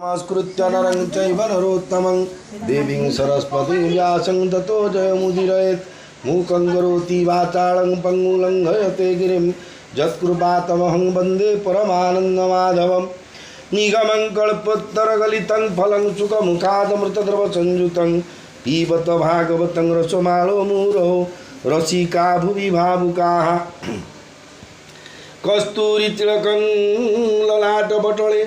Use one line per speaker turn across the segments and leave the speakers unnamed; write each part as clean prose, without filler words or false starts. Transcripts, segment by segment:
नमस्कृत्य नरं चैव नरोत्तमं देवीं सरस्वतीं व्यासं ततो जयमुदीरयेत् मूकं करोति वाचालं पङ्गुं लङ्घयते गिरिं यत्कृपातमहं वन्दे परमानन्दमाधवं निगमं कल्पोत्तरगलितं फलं सुखमुखादमृतद्रवसंयुतं पिबत भागवतं रसमालो मुहुरो रसिका भुवि भावुकाः कस्तूरितिलकं ललाटपटले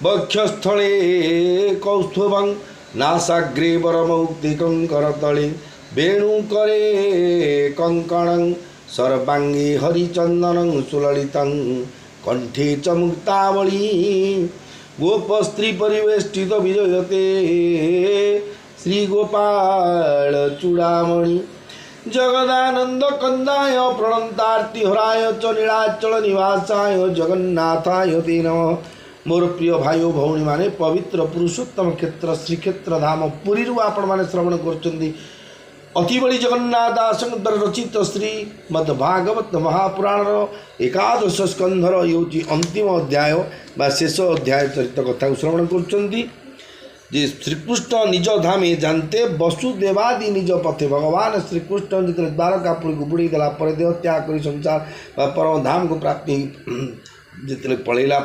वक्षस्थले कौस्तुभं नासाग्रे वरमौक्तिकं करतले वेणुकरे कङ्कणं सर्वाङ्गे हरिचन्दनं सुललितं कण्ठे च मुक्तावली गोपस्त्रीपरिवेष्टितो विजयते श्रीगोपालचूडामणि जगदानंद कंदाय प्रणतार्तिहराय च नीलाचल निवासाय जगन्नाथाय ते नमः। मोर प्रिय भाई भौणी माने पवित्र पुरुषोत्तम क्षेत्र श्रीक्षेत्र धाम पुरी आपण मैंने श्रवण कर अति बड़ी जगन्नाथ दास रचित श्रीमद्भागवत महापुराण एकादश स्कंधर ये अंतिम अध्याय बा शेष अध्याय चरित कथा श्रवण कर श्रीकृष्ण निज धामे जानते वसुदेवादि निज पथे भगवान श्रीकृष्ण जो द्वारकापुरी को बुड़ी देला देह त्याग कर संसार परम धाम को प्राप्ति जिते पलैला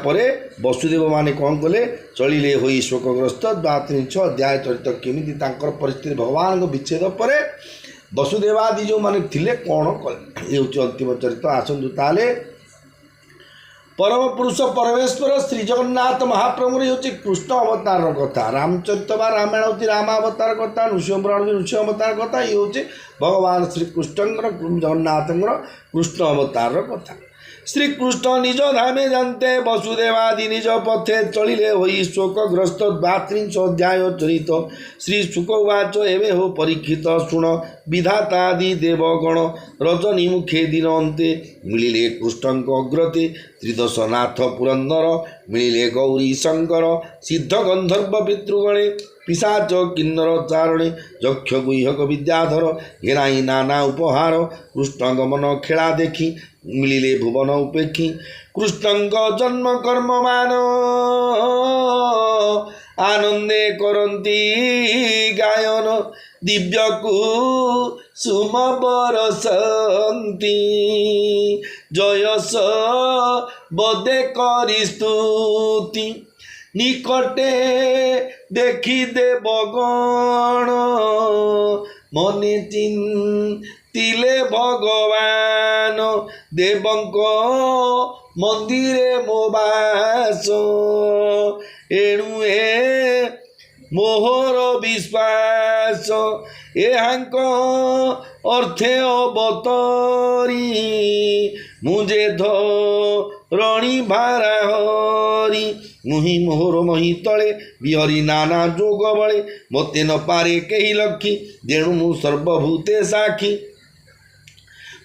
वसुदेव माने कौन कले चलिले हो शोकग्रस्त 2-3 अध्याय चरित केमी परिस्थिति भगवान विच्छेद पर वसुदेवादि जो माने थिले कौन कले ये अंतिम चरित आसतु ताले परम पुरुष परमेश्वर श्री जगन्नाथ महाप्रभु ये कृष्ण अवतार कथा रामचरित बा रामायण हूँ रामावतार कथा नृसिंहपुराण भी नृसिंह अवतार कथा ये हूँ भगवान श्रीकृष्ण जगन्नाथ कृष्ण अवतार कथा। श्रीकृष्ण निज धामे जानते वसुदेवादि निज पथे चलिले होई शोकग्रस्त 32 अध्याय चरित श्री शुक उवाच एवे हो परीक्षित शुण विधातादि देवगण रजनी मुखे दिन अंते मिलिले कृष्ण अग्रते त्रिदशनाथ पुरंदर मिलिले गौरी शंकर सिद्ध गंधर्व पितृगणे पिशाच किन्नर चारणे यक्ष गुह्यक विद्याधर घेराई नाना उपहार कृष्ण गमन खेला देखी मिलिले भुवन उपेक्षी कृष्ण जन्म कर्म मान आनंदे करती गायन दिव्यकु सुम बरसंती जयस बदे करी स्तुति निकटे देखी देवगण मने चिंतिले भगवान देवंक मंदिरे मो बास एणु ए मोहर विश्वास एहांक अर्थे अवतरी मुझे धरणी भारा हरी मुहि मोहर मही तले बिहरी नाना जोग बले मते न पारे कही लखी जेणु मु सर्वभूते साखी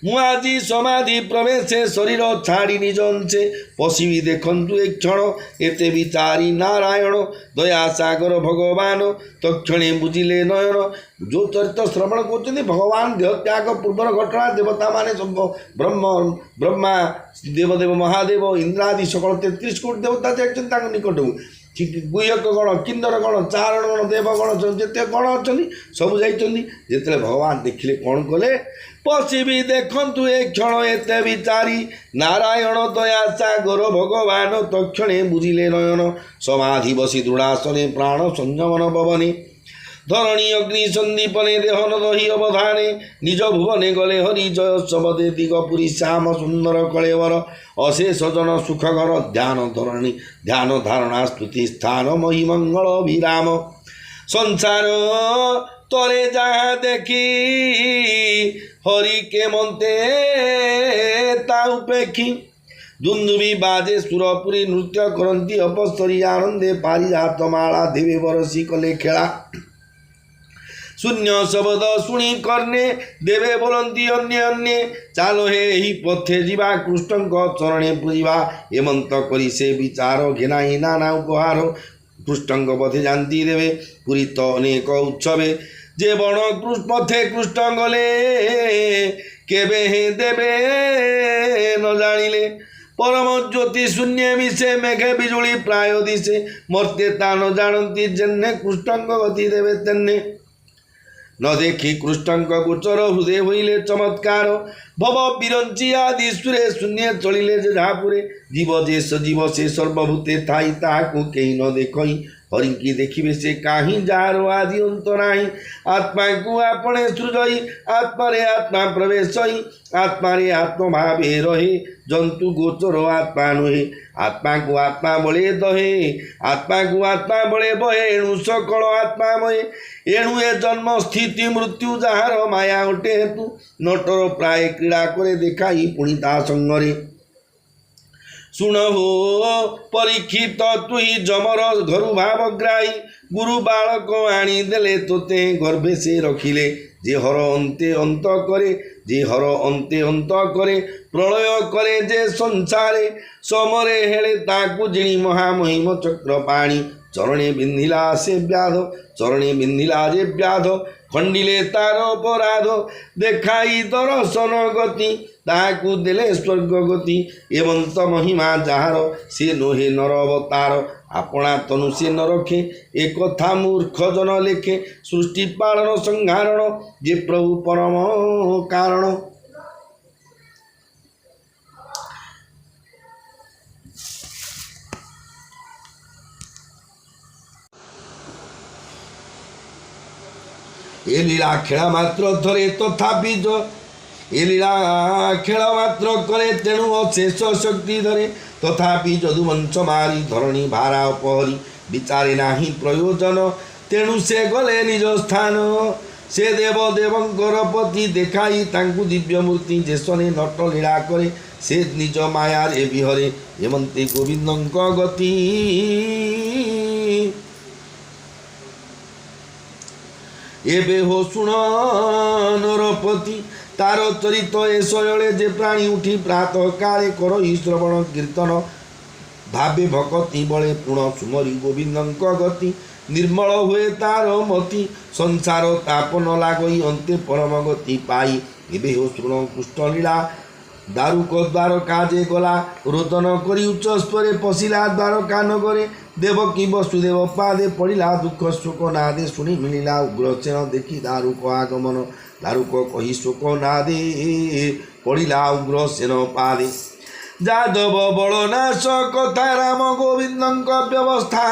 मु आजी समाधि प्रवेशे शरीर छाड़ी निज अंशे पशिबी देखंतु एक क्षण एते विचारी नारायण दया सागर भगवान तक्षणे बुझिले नयन जो चरित श्रवण कर भगवान देह त्याग पूर्वर घटना देवता माने ब्रह्मा देवदेव महादेव इंद्रादि सकल 33 कोटी देवता जाइछन निकट गुह्यक गण किन्नर गण चारण गण देवगण जिते गण अच्छा सब जाते भगवान देखिले कौन कले पशिबी देखंतु एक क्षण एते विचारी नारायण दया सागर भगवान तक्षणे बुझिले नयन समाधि बसी दृढ़ासने प्राण संयमन भवने धरणी अग्नि संदीपने देहन दही अवधाने निज भुवने गले हरि जय शबदे दिगपुरी श्याम सुंदर कलेवर अशेष जन सुखगर ध्यान धरणी ध्यान धारणा स्तुति स्थान महिमंगल विराम संसार तरे जहाँ देखी हरि के मनते ता उपेक्षी दुंदुबी बाजे सुरपुरी नृत्य करती अपस्तरी आनंदे पारिजात माला देवे बरसी कले खेला शून्य शब्द शुणी करने देवे बोलती अन्य अन्य चालो हे ही पथे जीवा कृष्ण चरणे पूजिबा एमंत करी से विचार घेनाई नाना उपहार कृष्ण पथे जानती देवे पुरी तो अनेक उत्सवे जे बण पथे कृष्ण गले केबे हे देवे न जानिले परम ज्योति शून्य मिशे मेघे बिजुली प्राय दिशे मर्त्य ता न जानती जेन्ने कृष्णंक गति देवे तेन्ने न देखी कृष्णंक गोचर हृदय होइले चमत्कार भव बिरंची आदि सुरे शून्य चलिले जे झापुरे जीव जे सजीव से सर्वभूते थाई ताहाकु केही न देखई हरिकी देखिबे से काही जार आदि अंत नाही आत्मा को आपणे सृजई आत्मा रे आत्मा प्रवेशई आत्मा रे आत्म भावे रहे जंतु गोचर आत्मा नुहे आत्मा को आत्मा बळे दहे आत्मा को आत्मा बळे बहे एणु सकल आत्मामय एणु ए जन्म स्थिति मृत्यु जहार माया उठे हेतु नटर प्राय क्रीड़ा करे देखाई पुणी ता संगरे सुन हो परीक्षित तुई जमर घरु भावग्राही गुरु बालक आनी देले तोते गर्भे से रखिले जे हर अंते अंत करे जे हर अंते अंत करे प्रलय करे जे संसारे समरे हेले ताकु जिणी महामहिम चक्र पाणी चरणे बिंधिला से व्याध चरणे बिंधिला जे व्याध खंडिले तार अपराध देखाई दर्शन गति ताकु देले स्वर्ग गति एवंत महिमा जार से नोहे नर अवतार आपणा तनु से न रखे एक कथा मूर्ख जन लेखे सृष्टि पालन संहारण जे प्रभु परम कारण ए लीला खेला मात्र धरे तथापि जो ए लीला खेल मात्र करे तेणु अशेष शक्ति धरे तथापि यदुवंश मारी धरणी भारा अपहरी विचारे नाही प्रयोजन तेणु से गले निज स्थान से देव देवंकर पति देखाई तांकु दिव्य मूर्ति जेसने नट लीला करे से निज माया रे बिहरे एमंते गोविंदंक गति एबे हो शुण नरपति तार चरित ए शयले जे प्राणी उठी प्रातः काले करई श्रवण कीर्तन भावे भक्ति बले पुण सुमरी गोविंदंक गति निर्मल हुए तार मति संसार ताप न लागई अंते परम गति पाई एबे हो शुण कृष्ण लीला दारुक द्वार काजे गला रोदन करी उच्च स्वरे पशिला द्वारका नगरे देवकी वसुदेव पादे पड़िला दुख शोक नादे शुणी मिलिला उग्रसेन देखी दारुक आगमन दारुक कही शोक नादे पड़िला उग्रसेन पादे जादव बलनाश कथा राम गोविंदंक व्यवस्था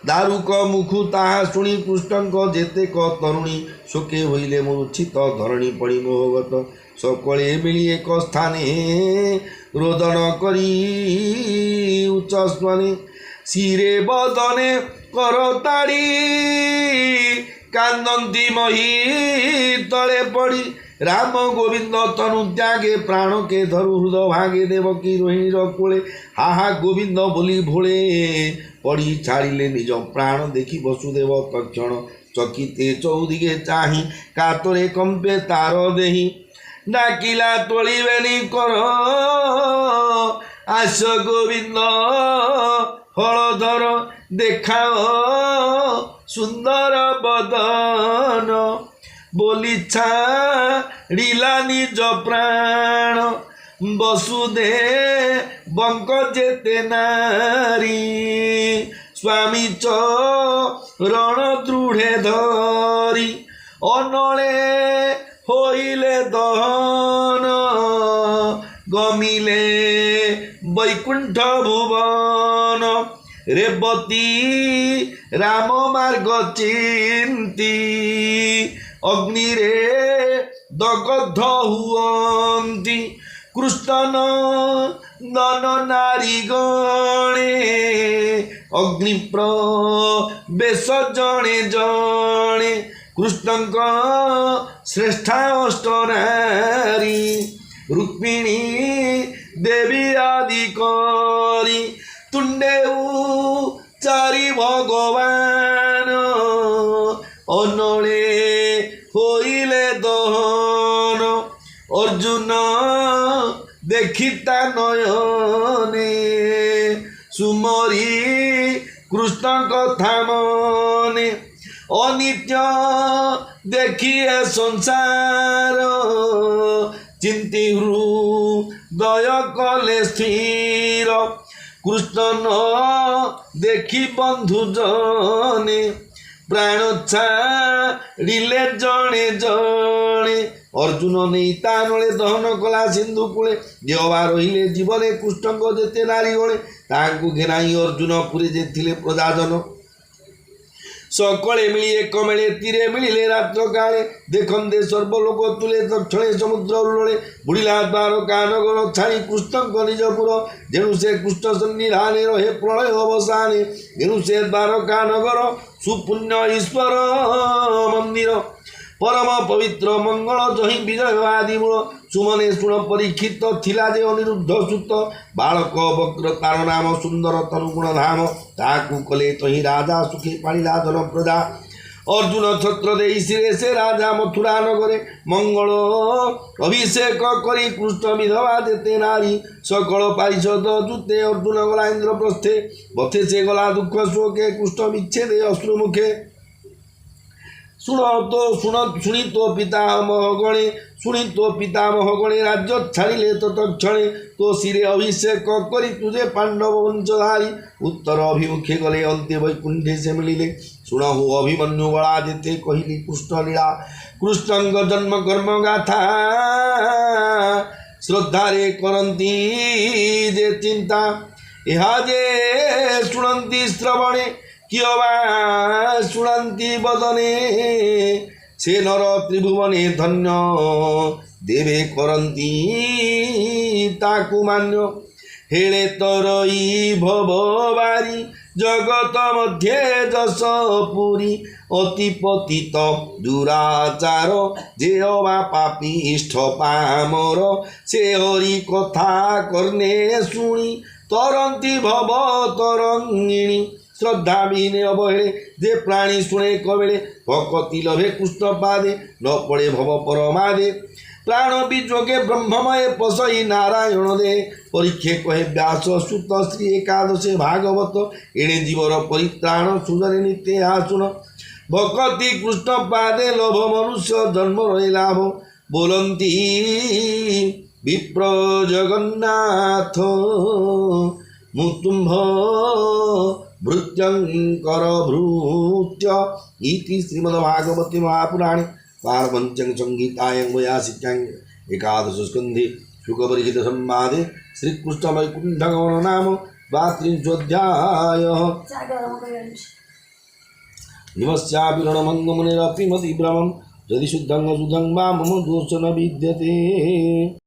दारुक मुखु ताहा शुणी कृष्णंक जेतेक तरुणी शोके होइले मूर्छित धरणी पड़ी मोहगत सकले मिली एक स्थाने रोदन करी उच्च स्वने शिरे बदने करताड़ी कांदंती मही तले पड़ी राम गोविंद तनु त्यागे प्राण के धरु हृदय भागे देवकी रोहिणी कोले हाहा गोविंद बोली भोले पड़ी छाड़िले निज प्राण देखी वसुदेव तक्षण चकिते चौदिगे चाही कातरे कंपे तार देही डाकिला तोलिबेनी कर आस गोविंद हलधर देखाओ सुंदर बदन बोली छाड़िला निज प्राण वसुदे बंक जेते नारी स्वामी चरण दृढ़े धरी अनले होइले दहन गमिले वैकुंठ भुवन रेवती राम मार्ग चिंती अग्नि रे दग्ध हुअन्ति कृष्ण नन नारी गणे अग्नि प्रवेश जणे जणे कृष्णंक श्रेष्ठा अष्ट नारी रुक्मिणी देवी आदि करी तुंडे चारि भगवान अनले होइले दहन अर्जुन देखिता नयने सुमरी कृष्ण कथा मने अनित्य देखिए संसार चिंती দয় কলে স্থির কৃষ্ণ ন দেখি বন্ধু জনে প্রাণ ছাড়িলে জনে জনে অর্জুন নেই তা নলে দহন কলা সিন্ধু কূলে যেবা রহিলে জীবনে কৃষ্ণঙ্গ যেতে নারী গণে ତାଙ୍କୁ ଘେରାଇ ଅର୍ଜୁନ ପୁରୀ ଯେଥିଲେ ପ୍ରଜାଜନ ସକଳେ ମିଳି ଏକ ମେଳେ ତୀରେ ମିଳିଲେ ରାତ୍ର କାଳେ ଦେଖନ୍ତେ ସର୍ବଲୋକ ତୁଲେ ଦକ୍ଷିଣେ ସମୁଦ୍ର ଉଲ୍ଲୋଳେ ବୁଡ଼ିଲା ଦ୍ୱାର କାନଗର ଛାଡ଼ି କୃଷ୍ଣଙ୍କ ନିଜପୁର ଯେଣୁ ସେ କୃଷ୍ଣ ସନ୍ନିଧାନେ ରହେ ପ୍ରଳୟ ଅବସାନେ ଯେଣୁ ସେ ଦ୍ୱାର କାନଗର ସୁପୁଣ୍ୟ ଈଶ୍ୱର ମନ୍ଦିର परम पवित्र मंगल जही विजय आदि मूल सुमने शुण परीक्षित थिला जे अनिरुद्ध सुत बालक वक्र तार नाम सुंदर तनुगुण धाम ताकू कले तही राजा सुखी पाणिला जन प्रजा अर्जुन छत्र दे सिरे से राजा मथुरा नगरे मंगल अभिषेक करी कृष्ण विधवा देते नारी सकल पारिषद जुते अर्जुन गला इंद्रप्रस्थे बथे से गला दुख शोके कृष्ण विच्छेदे अश्रुमुखे शुणी तो पितामह गणे शुणी तो पितामह गणे राज्य छाड़िले तो तक्षणे तो शिरे अभिषेक करी तुझे पांडव वंशधारी उत्तर अभिमुखे गले अंत्य वैकुंठे से मिलिले शुणहु अभिमन्यु बड़ा जेते कहली कृष्ण लीला कृष्णंग जन्म कर्म गाथा श्रद्धारे करंती जे चिंता यहाँ जे शुणंती श्रवणे कियो वा शुणंती बदने से नर त्रिभुवने धन्य देवे करंती ताकु मान्य हेले तरई भवबारी जगत मध्य जस पुरी अति पतित दुराचार जे वा पापिष्ठ पामर से हरि कथा करने शुणी तरंती भव तरंगिणी श्रद्धा विहीने अवहेले जे प्राणी शुणे कबेले भक्ति लभे कृष्ण पादे न पड़े भव परमादे प्राण विजोगे ब्रह्ममय पशई नारायण दे परीक्षे कहे व्यास सुत श्री एकादशे भागवत एणे जीवर परित्राण सुजने नित्य आसुन भक्ति कृष्ण पादे लभ मनुष्य जन्म रहे लाभ बोलंती विप्र जगन्नाथ मुतुंभ भृत्यंकर भृत्य इति श्रीमद्भागवते महापुराणे पारपंचम संगीतायां वयासिक्यां एकादश स्कन्धे शुकपरिचित संवादे श्रीकृष्ण वैकुंठगमन नाम 32 निमस्यापि रणमङ्गमुनिरपि मतिभ्रमं यदि शुद्धं शुद्धं वा मम दोष न विद्यते।